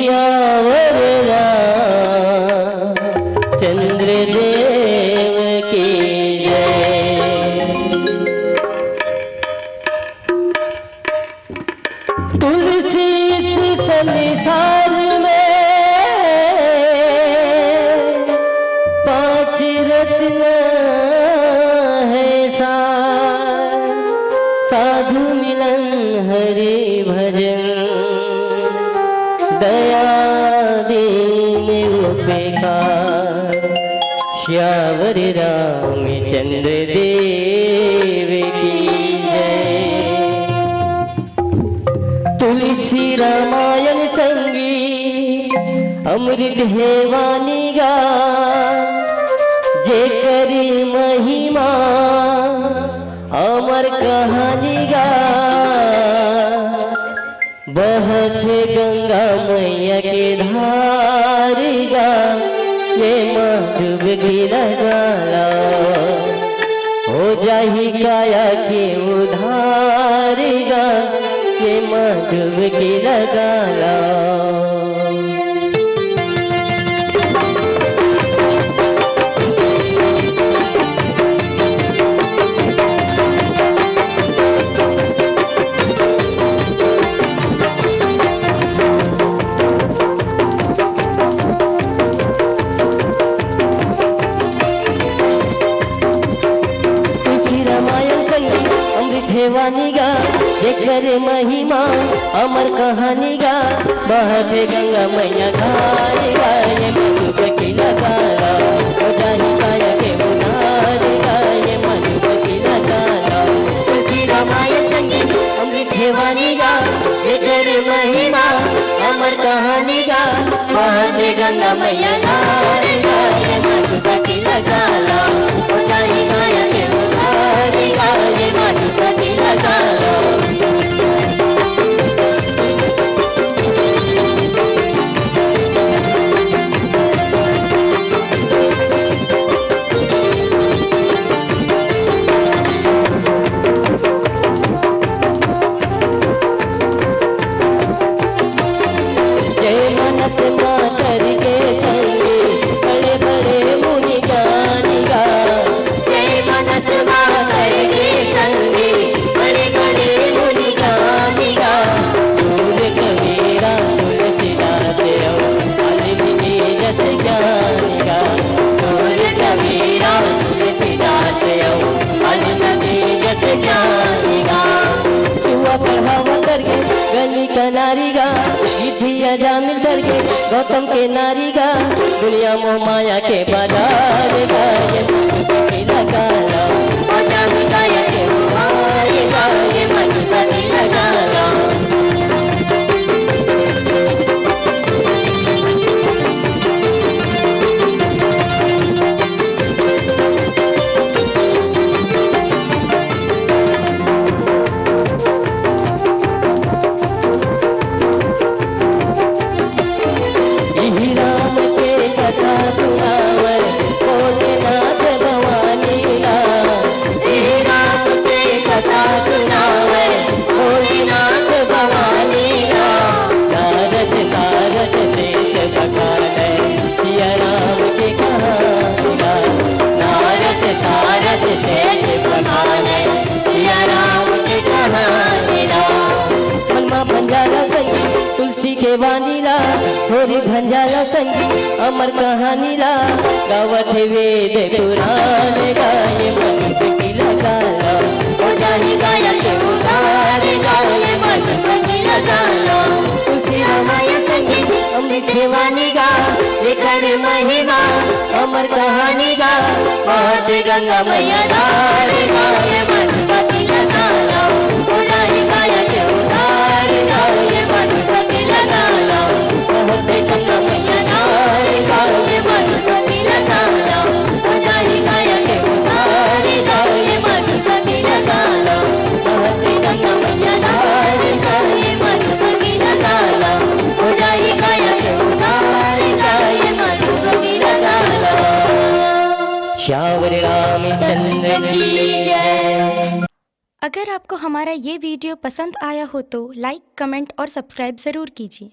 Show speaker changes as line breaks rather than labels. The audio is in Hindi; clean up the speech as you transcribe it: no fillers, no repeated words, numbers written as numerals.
श्यावर चंद्रदेव की जय। तुलसी इस संसार में पांच रत्न है साधु मिलन हरि भजन दया दीन उपेकार श्यावर रामचंद्र देव की जय। तुलसी रामायण संगी अमृत है वाणी गा जे करी महिमा अमर कहानी गा। बहत गंगा मैया के धार गा ये डुबकी लगाला हो जाही काया के उधार गा ये डुबकी लगाला। वानी गा जेकर महिमा अमर कहानी गा बहत गंगा मैया धारी गा ये डुबकी लगाला हो जाही काया के उधार गा ये डुबकी लगाला। तुलसी रामायण संगी अमृत है वाणी गा जेकर महिमा अमर कहानी गा बहत गंगा मैया धारी गा ये डुबकी लगाला हो जाही काया के उधार गा ये डुबकी लगाला। नारी गा विधिया जामिल करके गौतम के नारी गा दुनिया मोह माया के बाजार गा ये डुबकी लगाला हो जाही काया के उधार गा ये डुबकी लगाला। तुलसी के वानीला थोड़ी भंजाला संगी अमर कहानीला गावत वेद पुराण गा ये डुबकी लगाला हो जाही काया के उधार गा ये डुबकी लगाला। तुलसी रामायण संगी अमृत है वाणी गा जेकर महिमा अमर कहानी गा बहत गंगा मैया धार गा ये डुबकी लगाला हो जाही काया के उधार गा ये डुबकी लगाला। बहत गंगा मैया धार गा ये डुबकी लगाला हो जाही काया के उधार गा ये डुबकी लगाला। बहत गंगा मैया धार गा ये डुबकी लगाला हो जाही काया के उधार गा ये डुबकी लगाला। श्यावर रामचंद्र की जय।
अगर आपको हमारा ये वीडियो पसंद आया हो तो लाइक, कमेंट और सब्सक्राइब ज़रूर कीजिए।